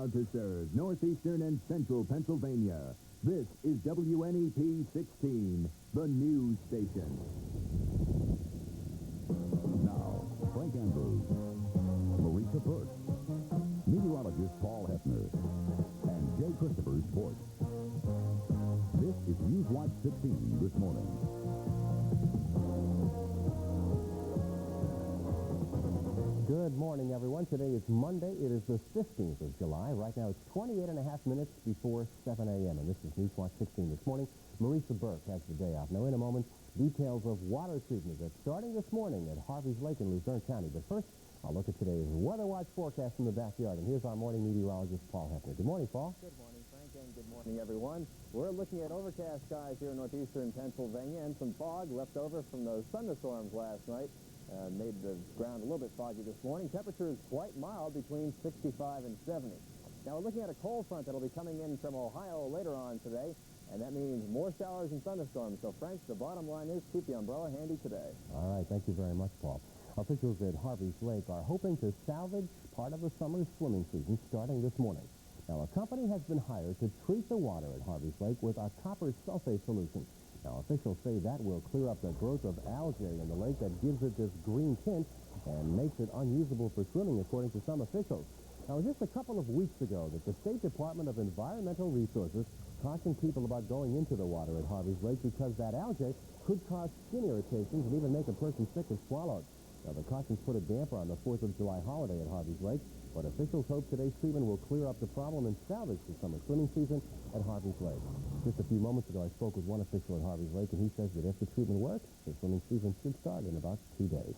Proud to serve northeastern and central Pennsylvania. This is WNEP 16, the news station. Now, Frank Andrews, Marisa Peart, meteorologist Paul Hefner, and Jay Christopher Sports. This is Newswatch 16 this morning. Good morning, everyone. Today is Monday. It is the 15th of July. Right now, it's 28 and a half minutes before 7 a.m., and this is Newswatch 16 this morning. Marisa Burke has the day off. Now, in a moment, details of water treatment that's starting this morning at Harvey's Lake in Luzerne County. But first, I'll look at today's Weather Watch forecast from the backyard. And here's our morning meteorologist, Paul Hefner. Good morning, Paul. Good morning, Frank, and good morning, everyone. We're looking at overcast skies here in northeastern Pennsylvania and some fog left over from those thunderstorms last night. Made the ground a little bit foggy this morning. Temperature is quite mild, between 65 and 70. Now, we're looking at a cold front that will be coming in from Ohio later on today, and that means more showers and thunderstorms. So, Frank, the bottom line is keep the umbrella handy today. All right, thank you very much, Paul. Officials at Harvey's Lake are hoping to salvage part of the summer swimming season starting this morning. Now, a company has been hired to treat the water at Harvey's Lake with a copper sulfate solution. Now, officials say that will clear up the growth of algae in the lake that gives it this green tint and makes it unusable for swimming, according to some officials. Now, just a couple of weeks ago that the State Department of Environmental Resources cautioned people about going into the water at Harvey's Lake because that algae could cause skin irritations and even make a person sick if swallowed. Now, the cautions put a damper on the 4th of July holiday at Harvey's Lake, but officials hope today's treatment will clear up the problem and salvage the summer swimming season at Harvey's Lake. Just a few moments ago, I spoke with one official at Harvey's Lake, and he says that if the treatment works, the swimming season should start in about 2 days.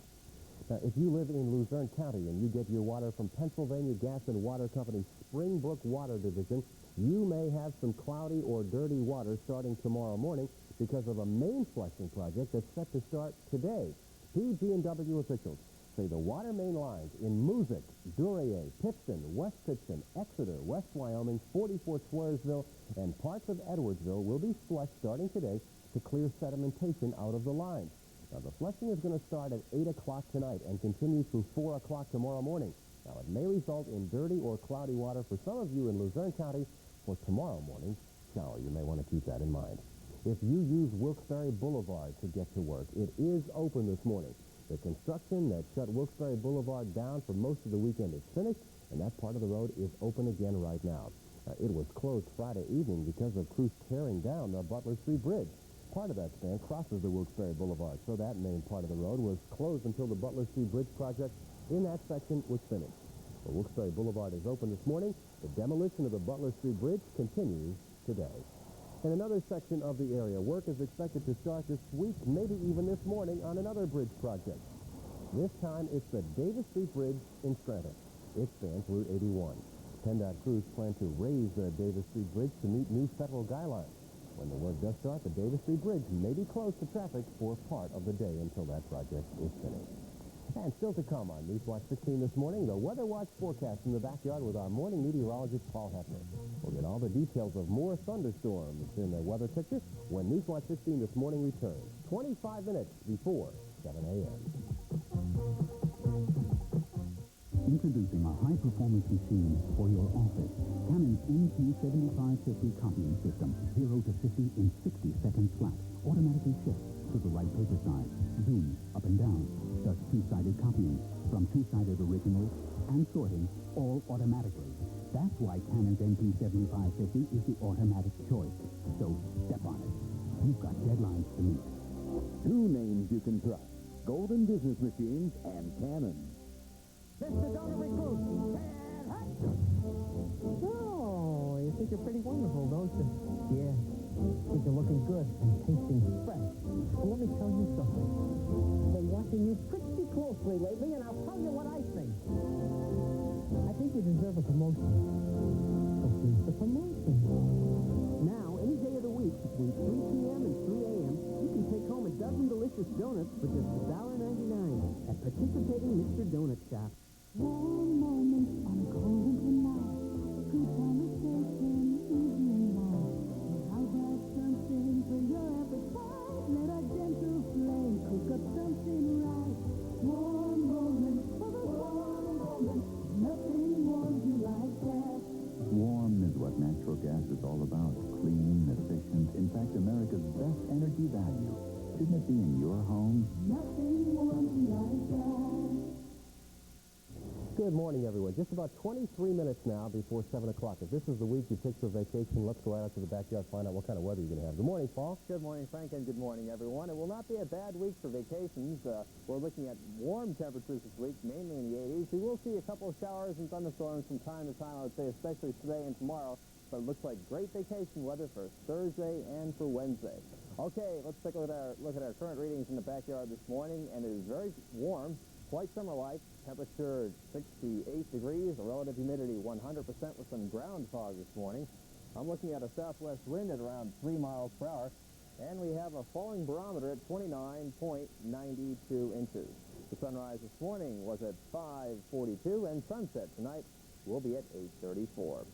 Now, if you live in Luzerne County and you get your water from Pennsylvania Gas and Water Company's Springbrook Water Division, you may have some cloudy or dirty water starting tomorrow morning because of a main flexing project that's set to start today. PG&W officials say the water main lines in Moosic, Duryea, Pittston, West Pittston, Exeter, West Wyoming, 44 Swearsville, and parts of Edwardsville will be flushed starting today to clear sedimentation out of the lines. Now, the flushing is going to start at 8 o'clock tonight and continue through 4 o'clock tomorrow morning. Now, it may result in dirty or cloudy water for some of you in Luzerne County for tomorrow morning's shower. You may want to keep that in mind. If you use Wilkes-Barre Boulevard to get to work, it is open this morning. The construction that shut Wilkes-Barre Boulevard down for most of the weekend is finished, and that part of the road is open again right now. It was closed Friday evening because of crews tearing down the Butler Street Bridge. Part of that span crosses the Wilkes-Barre Boulevard, so that main part of the road was closed until the Butler Street Bridge project in that section was finished. The Wilkes-Barre Boulevard is open this morning. The demolition of the Butler Street Bridge continues today. In another section of the area, work is expected to start this week, maybe even this morning, on another bridge project. This time, it's the Davis Street Bridge in Scranton. It spans Route 81. PennDOT crews plan to raise the Davis Street Bridge to meet new federal guidelines. When the work does start, the Davis Street Bridge may be closed to traffic for part of the day until that project is finished. And still to come on Newswatch 16 this morning, the Weather Watch forecast from the backyard with our morning meteorologist, Paul Hefner. We'll get all the details of more thunderstorms in the weather picture when Newswatch 16 this morning returns, 25 minutes before 7 a.m. Introducing a high-performance machine for your office. Canon's NT7550 copying system. 0 to 50 in 60 seconds flat. Automatically shifts to the right paper size. Zooms up and down. Does two-sided copying from two-sided originals and sorting all automatically. That's why Canon's NT7550 is the automatic choice. So step on it. You've got deadlines to meet. Two names you can trust: Golden Business Machines and Canon. Mr. Donor Recruit, Oh, you think you're pretty wonderful, don't you? Yeah. Think you're looking good and tasting fresh. Well, let me tell you something. I've been watching you pretty closely lately, and I'll tell you what I think. I think you deserve a promotion. So here's the promotion. Now, any day of the week, between 3 p.m. and 3 a.m., you can take home a dozen delicious donuts for just $1.99 at participating Mr. Donut shops. Warm moments on a cold winter night. Good conversation, evening light. How about something for your appetite? Let a gentle flame cook up something right. Warm moments, nothing warms you like that. Good morning, everyone. Just about 23 minutes now before 7 o'clock. If this is the week you picked for vacation, let's go right out to the backyard, find out what kind of weather you're going to have. Good morning, Paul. Good morning, Frank, and good morning, everyone. It will not be a bad week for vacations. We're looking at warm temperatures this week, mainly in the 80s. We will see a couple of showers and thunderstorms from time to time, I would say, especially today and tomorrow. But it looks like great vacation weather for Thursday and for Wednesday. Okay, let's take a look at our current readings in the backyard this morning, and it is very warm. Quite summer-like. Temperature 68 degrees, the relative humidity 100% with some ground fog this morning. I'm looking at a southwest wind at around 3 miles per hour, and we have a falling barometer at 29.92 inches. The sunrise this morning was at 5:42, and sunset tonight will be at 8:34.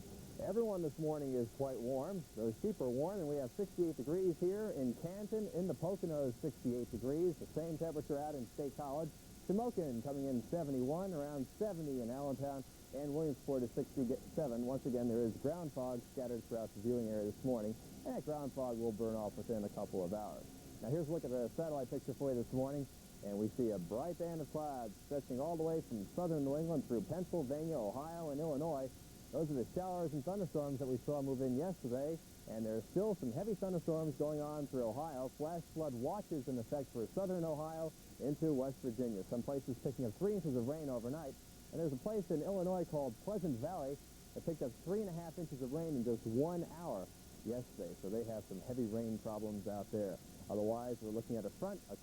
Everyone this morning is quite warm. Those sheep are warm, and we have 68 degrees here in Canton. In the Poconos, 68 degrees. The same temperature out in State College. Shamokin coming in 71, around 70 in Allentown, and Williamsport is 67. Once again, there is ground fog scattered throughout the viewing area this morning, and that ground fog will burn off within a couple of hours. Now, here's a look at a satellite picture for you this morning, and we see a bright band of clouds stretching all the way from southern New England through Pennsylvania, Ohio, and Illinois. Those are the showers and thunderstorms that we saw move in yesterday, and there's still some heavy thunderstorms going on through Ohio. Flash flood watches in effect for southern Ohio into West Virginia. Some places picking up 3 inches of rain overnight, and there's a place in Illinois called Pleasant Valley that picked up 3.5 inches of rain in just 1 hour yesterday, so they have some heavy rain problems out there. Otherwise, we're looking at a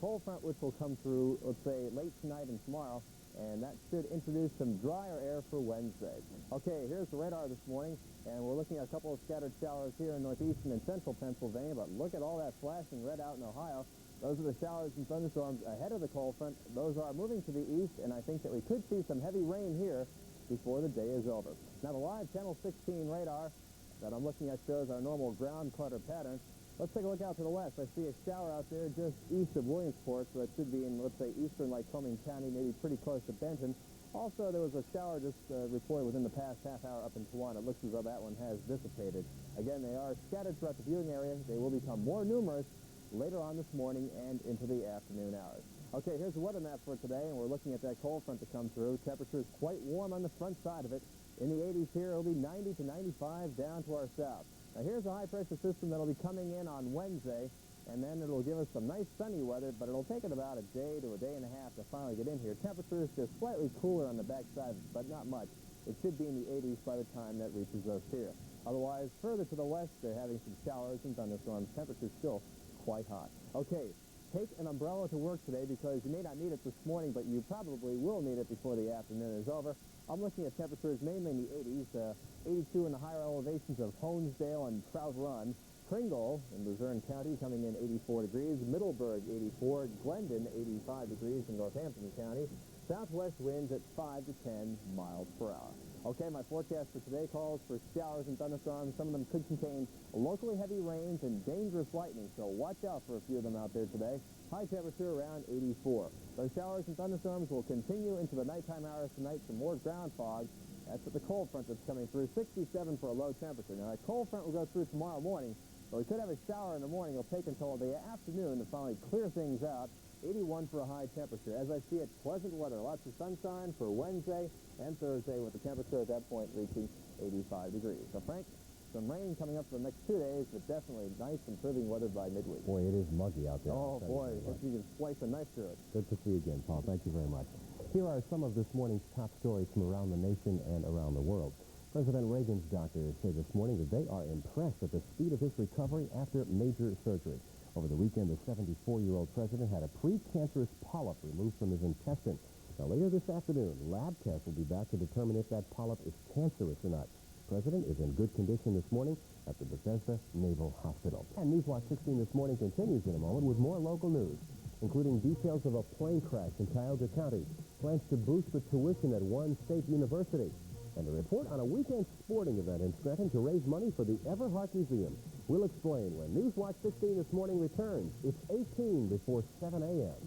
cold front which will come through, let's say, late tonight and tomorrow, and that should introduce some drier air for Wednesday. Okay, here's the radar this morning, and we're looking at a couple of scattered showers here in northeastern and central Pennsylvania, but look at all that flashing red out in Ohio. Those are the showers and thunderstorms ahead of the cold front. Those are moving to the east, and I think that we could see some heavy rain here before the day is over. Now, the live Channel 16 radar that I'm looking at shows our normal ground clutter pattern. Let's take a look out to the west. I see a shower out there just east of Williamsport, so that should be in, let's say, eastern Lycoming County, maybe pretty close to Benton. Also, there was a shower just reported within the past half hour up in Tawana. It looks as though that one has dissipated. Again, they are scattered throughout the viewing area. They will become more numerous later on this morning and into the afternoon hours. Okay, here's the weather map for today, and we're looking at that cold front to come through. Temperature is quite warm on the front side of it. In the 80s here, it'll be 90 to 95 down to our south. Now, here's a high-pressure system that'll be coming in on Wednesday, and then it'll give us some nice sunny weather, but it'll take it about a day to a day and a half to finally get in here. Temperature is just slightly cooler on the backside, but not much. It should be in the 80s by the time that reaches us here. Otherwise, further to the west, they're having some showers and thunderstorms. Temperature's still quite hot. Okay, take an umbrella to work today because you may not need it this morning, but you probably will need it before the afternoon is over. I'm looking at temperatures mainly in the 80s, 82 in the higher elevations of Honesdale and Trout Run. Pringle in Luzerne County coming in 84 degrees. Middleburg 84. Glendon 85 degrees in Northampton County. Southwest winds at 5 to 10 miles per hour. Okay, my forecast for today calls for showers and thunderstorms. Some of them could contain locally heavy rains and dangerous lightning, so watch out for a few of them out there today. High temperature around 84. Those showers and thunderstorms will continue into the nighttime hours tonight. Some more ground fog. That's what the cold front that's coming through. 67 for a low temperature. Now, that cold front will go through tomorrow morning, but we could have a shower in the morning. It'll take until the afternoon to finally clear things out. 81 for a high temperature. As I see it, pleasant weather. Lots of sunshine for Wednesday and Thursday, with the temperature at that point reaching 85 degrees. So, Frank, some rain coming up for the next 2 days, but definitely nice improving weather by midweek. Boy, it is muggy out there. Oh, boy. If you can slice a knife through it. Good to see you again, Paul. Thank you very much. Here are some of this morning's top stories from around the nation and around the world. President Reagan's doctors say this morning that they are impressed at the speed of his recovery after major surgery. Over the weekend, the 74-year-old president had a precancerous polyp removed from his intestine. Now, later this afternoon, lab tests will be back to determine if that polyp is cancerous or not. The president is in good condition this morning at the Bethesda Naval Hospital. And Newswatch 16 this morning continues in a moment with more local news, including details of a plane crash in Cuyahoga County, plans to boost the tuition at one state university, and a report on a weekend sporting event in Scranton to raise money for the Everhart Museum. We'll explain when Newswatch 16 this morning returns. It's 18 before 7 a.m.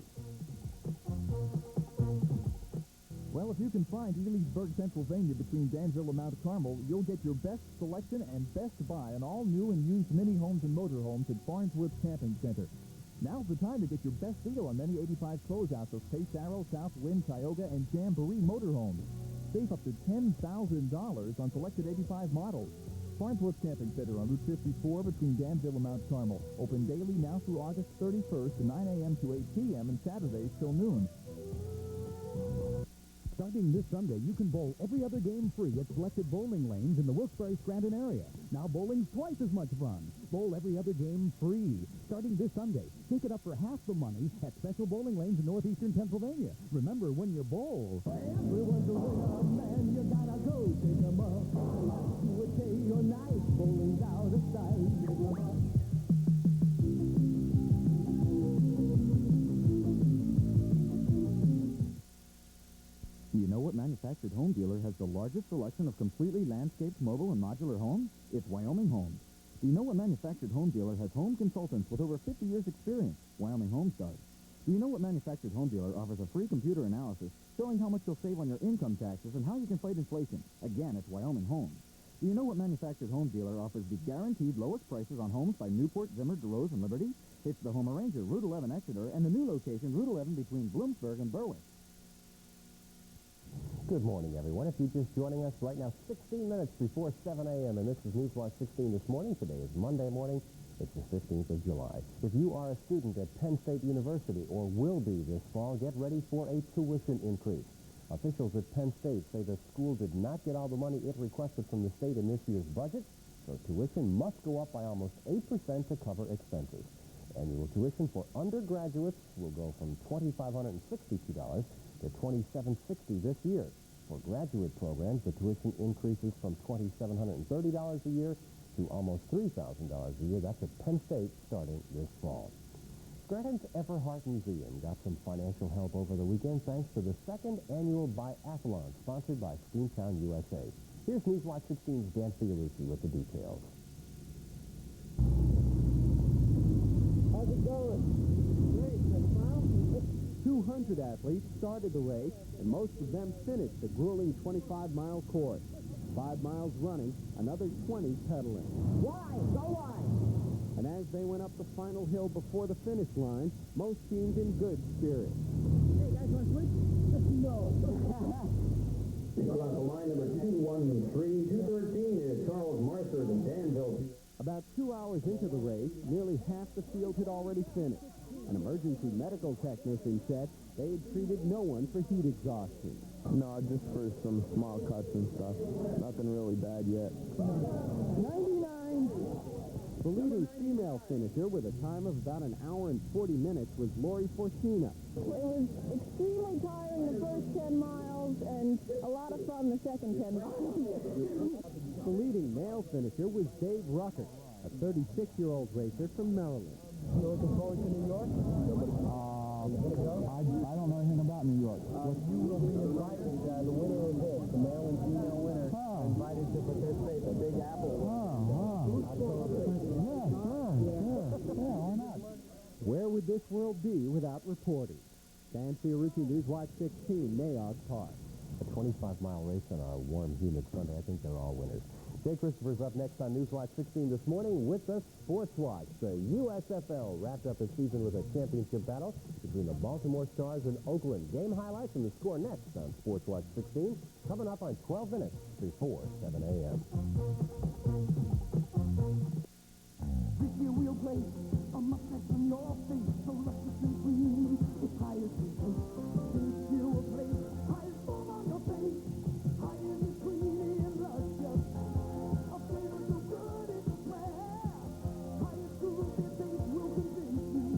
Well, if you can find Elysburg, Pennsylvania between Danville and Mount Carmel, you'll get your best selection and best buy on all new and used mini homes and motorhomes at Farnsworth Camping Center. Now's the time to get your best deal on many 85 closeouts of Pace Arrow, Southwind, Tioga, and Jamboree motorhomes. Save up to $10,000 on selected 85 models. Farnsworth Camping Center on Route 54 between Danville and Mount Carmel. Open daily now through August 31st, 9 a.m. to 8 p.m. and Saturdays till noon. Starting this Sunday, you can bowl every other game free at selected bowling lanes in the Wilkes-Barre-Scranton area. Now bowling's twice as much fun. Bowl every other game free. Starting this Sunday, take it up for half the money at special bowling lanes in northeastern Pennsylvania. Remember, when you bowl... Everyone's a winner, man, you gotta go take 'em up. Do it day or night, bowling's out of sight. Take 'em up. Do you know what manufactured home dealer has the largest selection of completely landscaped mobile and modular homes? It's Wyoming Homes. Do you know what manufactured home dealer has home consultants with over 50 years experience? Wyoming Homes does. Do you know what manufactured home dealer offers a free computer analysis showing how much you'll save on your income taxes and how you can fight inflation? Again, it's Wyoming Homes. Do you know what manufactured home dealer offers the guaranteed lowest prices on homes by Newport, Zimmer, DeRose, and Liberty? It's the Home Arranger, Route 11 Exeter, and the new location, Route 11 between Bloomsburg and Berwick. Good morning, everyone. If you're just joining us right now, 16 minutes before 7 a.m., and this is Newswatch 16 this morning. Today is Monday morning. It's the 15th of July. If you are a student at Penn State University or will be this fall, get ready for a tuition increase. Officials at Penn State say the school did not get all the money it requested from the state in this year's budget, so tuition must go up by almost 8% to cover expenses. Annual tuition for undergraduates will go from $2,562 to $2,760 this year. For graduate programs, the tuition increases from $2,730 a year to almost $3,000 a year. That's at Penn State starting this fall. Scranton's Everhart Museum got some financial help over the weekend thanks to the second annual biathlon sponsored by Steamtown USA. Here's Newswatch 16's Dan Fiorucci with the details. How's it going? Great, 200 athletes started the race, and most of them finished the grueling 25-mile course. 5 miles running, another 20 pedaling. Why? Go why? And as they went up the final hill before the finish line, most seemed in good spirits. Hey, guys, want to switch? No. About the line number 213, 213 is Charles Marthard of Danville. About 2 hours into the race, nearly half the field had already finished. An emergency medical technician said they had treated no one for heat exhaustion. No, just for some small cuts and stuff. Nothing really bad yet. 99! The leading female finisher with a time of about an hour and 40 minutes was Lori Fortuna. It was extremely tiring the first 10 miles and a lot of fun the second 10 miles. The leading male finisher was Dave Rucker, a 36-year-old racer from Maryland. You looking forward to New York? I don't know anything about New York. You will be invited, the winner of this, the male and female winner, invited to participate in the Big Apple. Yeah, why not? Where would this world be without reporting? Dan Fiorucci, Newswatch 16, Nayog Park. A 25-mile race on a warm, humid Sunday. I think they're all winners. Jay Christopher's up next on Newswatch 16 this morning with the Sports Watch. The USFL wrapped up its season with a championship battle between the Baltimore Stars and Oakland. Game highlights and the score next on Sports Watch 16, coming up on 12 minutes before 7 a.m. This year we'll play a mustache on your face, so luscious and creamy. It's highest in taste. This year we'll play highest form on your face, high and creamy and luscious. A flavor so good it's a swear. Highest groovy taste will convince you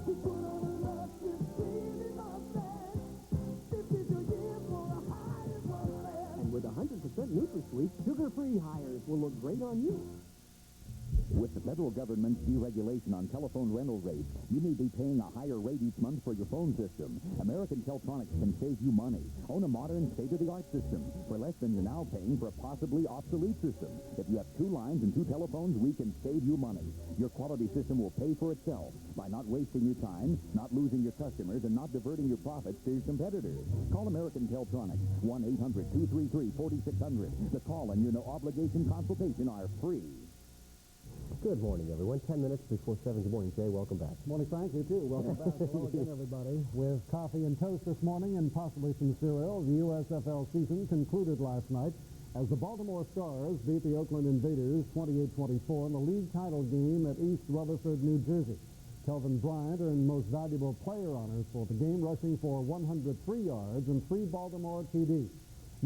to put on a luscious creamy mustache. This is your year for a highest mustache. And with 100% NutraSweet, sugar-free hires will look great on you. With the federal government's deregulation on telephone rental rates, you may be paying a higher rate each month for your phone system. American Teltronics can save you money. Own a modern, state-of-the-art system for less than you're now paying for a possibly obsolete system. If you have 2 lines and 2 telephones, we can save you money. Your quality system will pay for itself by not wasting your time, not losing your customers, and not diverting your profits to your competitors. Call American Teltronics, 1-800-233-4600. The call and your no-obligation consultation are free. Good morning, everyone. 10 minutes before 7. Good morning, Jay. Welcome back. Morning, Frank. You too. Welcome back. Hello again, everybody. With coffee and toast this morning and possibly some cereal, the USFL season concluded last night as the Baltimore Stars beat the Oakland Invaders 28-24 in the league title game at East Rutherford, New Jersey. Kelvin Bryant earned Most Valuable Player honors for the game, rushing for 103 yards and 3 Baltimore TDs.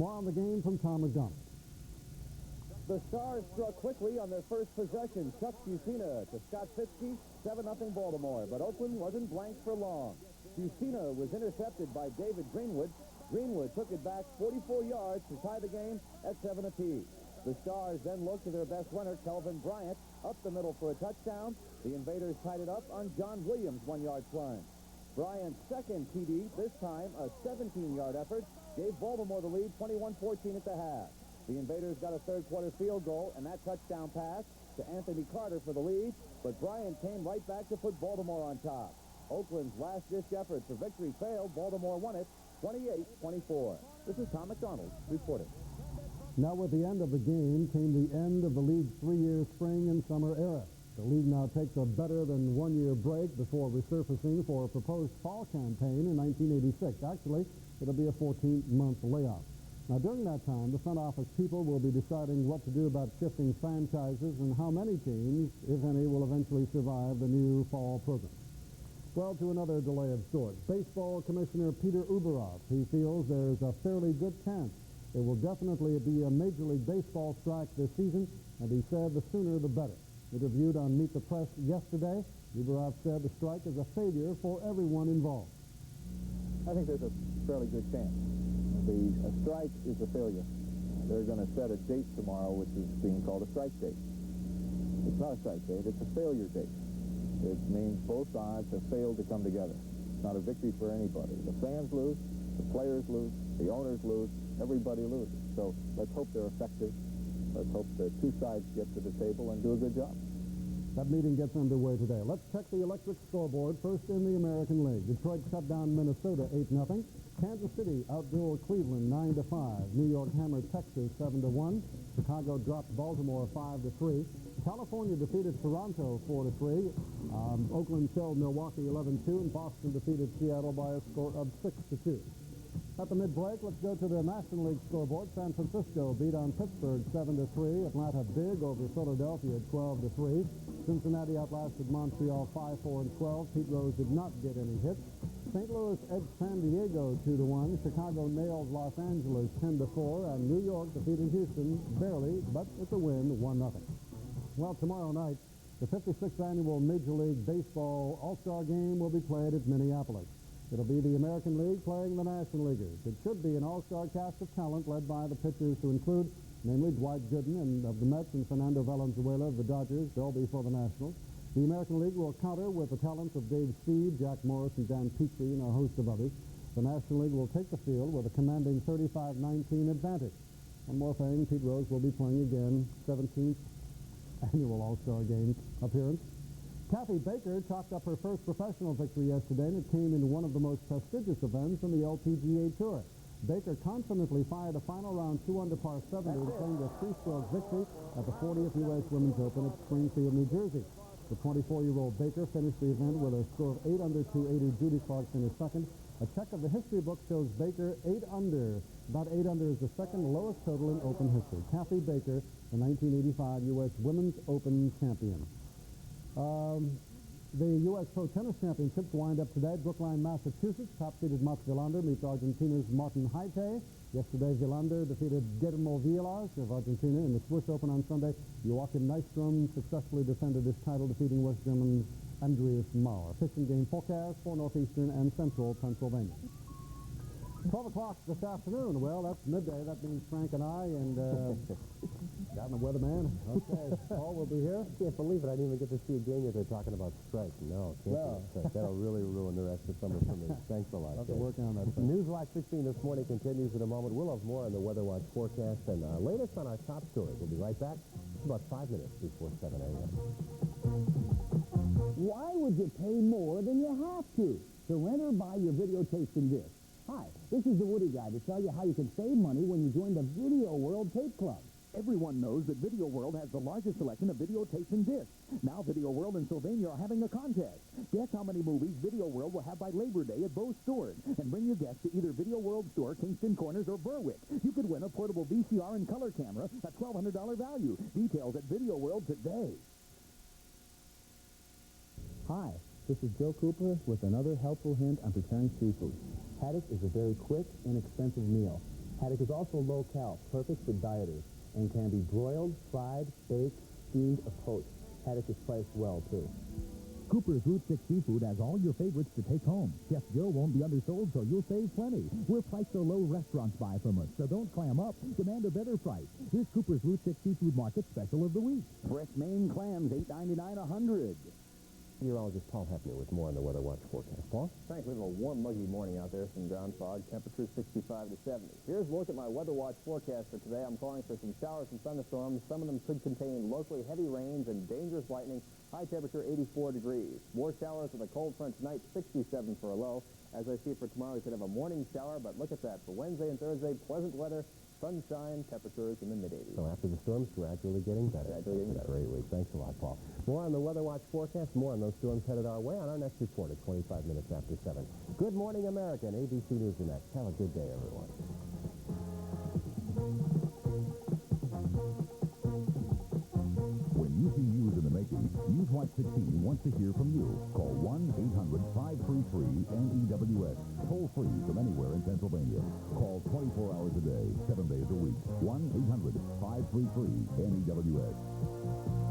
More on the game from Tom McDonald. The Stars struck quickly on their first possession. Chuck Fusina to Scott Fitzke, 7-0 Baltimore, but Oakland wasn't blank for long. Fusina was intercepted by David Greenwood. Greenwood took it back 44 yards to tie the game at 7 apiece. The Stars then looked to their best runner, Kelvin Bryant, up the middle for a touchdown. The Invaders tied it up on John Williams' 1-yard plunge. Bryant's second TD, this time a 17-yard effort, gave Baltimore the lead 21-14 at the half. The Invaders got a third-quarter field goal and that touchdown pass to Anthony Carter for the lead, but Bryant came right back to put Baltimore on top. Oakland's last-ditch effort for victory failed. Baltimore won it 28-24. This is Tom McDonald reporting. Now with the end of the game came the end of the league's 3-year spring and summer era. The league now takes a better-than-1-year break before resurfacing for a proposed fall campaign in 1986. Actually, it'll be a 14-month layoff. Now, during that time, the front office people will be deciding what to do about shifting franchises and how many teams, if any, will eventually survive the new fall program. Well, to another delay of sorts. Baseball Commissioner Peter Uberoff, he feels there's a fairly good chance there will definitely be a Major League Baseball strike this season, and he said the sooner the better. Interviewed on Meet the Press yesterday, Uberoff said the strike is a failure for everyone involved. I think there's a fairly good chance. A strike is a failure. They're going to set a date tomorrow, which is being called a strike date. It's not a strike date, it's a failure date. It means both sides have failed to come together. It's not a victory for anybody. The fans lose, the players lose, the owners lose, everybody loses. So let's hope they're effective. Let's hope the two sides get to the table and do a good job. That meeting gets underway today. Let's check the electric scoreboard. First in the American League. Detroit shut down Minnesota 8-0. Kansas City outdueled Cleveland 9-5. New York hammered Texas 7-1. Chicago dropped Baltimore 5-3. California defeated Toronto 4-3. Oakland shelled Milwaukee 11-2, and Boston defeated Seattle by a score of 6-2. At the mid-break, let's go to the National League scoreboard. San Francisco beat on Pittsburgh 7-3. Atlanta big over Philadelphia 12-3. Cincinnati outlasted Montreal 5-4-12. Pete Rose did not get any hits. St. Louis edged San Diego 2-1. Chicago nailed Los Angeles 10-4, and New York defeated Houston barely, but it's a win, 1-0. Well, tomorrow night, the 56th annual Major League Baseball All-Star Game will be played at Minneapolis. It'll be the American League playing the National Leaguers. It should be an all-star cast of talent led by the pitchers to include, namely Dwight Gooden and of the Mets and Fernando Valenzuela of the Dodgers. They'll be for the Nationals. The American League will counter with the talents of Dave Speed, Jack Morris, and Dan Petrie, and a host of others. The National League will take the field with a commanding 35-19 advantage. One more thing, Pete Rose will be playing again, 17th annual All-Star Game appearance. Kathy Baker chalked up her first professional victory yesterday, and it came in one of the most prestigious events in the LPGA Tour. Baker confidently fired a final round 2-under par 70 and claimed a 3-stroke victory at the 40th U.S. Women's Open at Springfield, New Jersey. The 24-year-old Baker finished the event with a score of 8-under 280. Judy Clarkson is second. A check of the history book shows Baker 8-under. About 8-under is the second lowest total in Open history. Kathy Baker, the 1985 U.S. Women's Open champion. The U.S. Pro Tennis Championships wind up today. Brookline, Massachusetts. Top-seeded Mats Wilander meets Argentina's Martin Heite. Yesterday, Wilander defeated Guillermo Vilas of Argentina in the Swiss Open on Sunday. Joachim Nystrom successfully defended his title, defeating West German's Andreas Maurer. Fishing game forecast for northeastern and central Pennsylvania. 12 o'clock this afternoon. Well, that's midday. That means Frank and I and got the weatherman. Okay, Paul will be here. Can't believe it. I didn't even get to see a game yet. They're talking about strike. No, can't believe it. That'll really ruin the rest of summer for me. Thanks a lot. I'll have to work on that. Newswatch 16 this morning continues in a moment. We'll have more on the Weather Watch forecast and latest on our top stories. We'll be right back. It's about 5 minutes before 7 a.m. Why would you pay more than you have to rent or buy your videotapes and discs? Hi, this is the Woody Guy to tell you how you can save money when you join the Video World Tape Club. Everyone knows that Video World has the largest selection of videotapes and discs. Now Video World and Sylvania are having a contest. Guess how many movies Video World will have by Labor Day at both stores. And bring your guests to either Video World store, Kingston Corners, or Berwick. You could win a portable VCR and color camera, a $1,200 value. Details at Video World today. Hi, this is Joe Cooper with another helpful hint on preparing seafood. Haddock is a very quick, inexpensive meal. Haddock is also low-cal, perfect for dieters, and can be broiled, fried, baked, steamed, or poached. Haddock is priced well, too. Cooper's Route 6 Seafood has all your favorites to take home. Chef Joe won't be undersold, so you'll save plenty. We're priced so low restaurants buy from us, so don't clam up. Demand a better price. Here's Cooper's Route 6 Seafood Market Special of the Week. Fresh Maine clams, $8.99 a hundred. Meteorologist Paul Hefner with more on the Weather Watch forecast. Paul? Frank, we have a warm, muggy morning out there, some ground fog, temperatures 65 to 70. Here's a look at my Weather Watch forecast for today. I'm calling for some showers and thunderstorms. Some of them could contain locally heavy rains and dangerous lightning. High temperature 84 degrees. More showers with a cold front tonight, 67 for a low. As I see it for tomorrow, we could have a morning shower, but look at that. For Wednesday and Thursday, pleasant weather, sunshine, temperatures in the mid-80s. So after the storms, gradually getting better. Gradually getting better. Great week. Thanks a lot, Paul. More on the Weather Watch forecast, more on those storms headed our way on our next report at 25 minutes after 7. Good morning, America, and ABC News and next. Have a good day, everyone. When you see news in the making, Newswatch 16 wants to hear from you. Call 1-800-533-NEWS. Toll free from anywhere in Pennsylvania. Call 24 hours a day, 7 days a week. 1-800-533-NEWS.